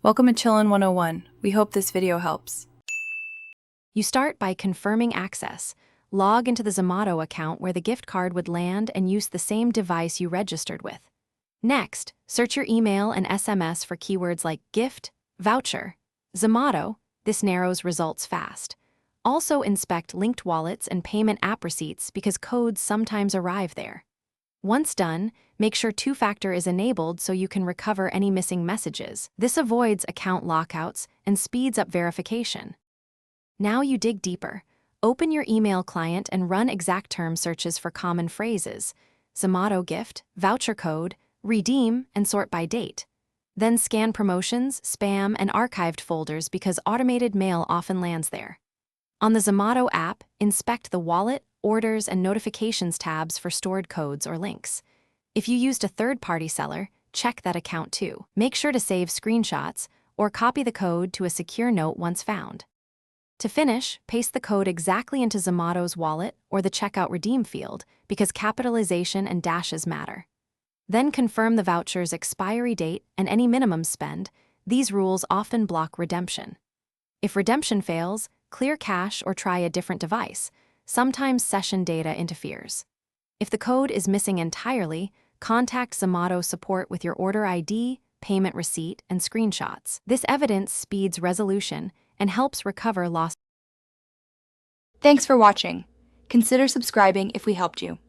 Welcome to Chillin' 101. We hope this video helps. You start by confirming access. Log into the Zomato account where the gift card would land and use the same device you registered with. Next, search your email and SMS for keywords like gift, voucher, Zomato. This narrows results fast. Also inspect linked wallets and payment app receipts because codes sometimes arrive there. Once done, make sure two-factor is enabled so you can recover any missing messages. This avoids account lockouts and speeds up verification. Now you dig deeper. Open your email client and run exact term searches for common phrases, Zomato gift, voucher code, redeem, and sort by date. Then scan promotions, spam, and archived folders because automated mail often lands there. On the Zomato app, inspect the wallet, orders, and notifications tabs for stored codes or links. If you used a third-party seller, check that account too. Make sure to save screenshots or copy the code to a secure note once found. To finish, paste the code exactly into Zomato's wallet or the checkout redeem field because capitalization and dashes matter. Then confirm the voucher's expiry date and any minimum spend. These rules often block redemption. If redemption fails, clear cache or try a different device. Sometimes session data interferes. If the code is missing entirely, contact Zomato support with your order ID, payment receipt, and screenshots. This evidence speeds resolution and helps recover lost. Thanks for watching. Consider subscribing if we helped you.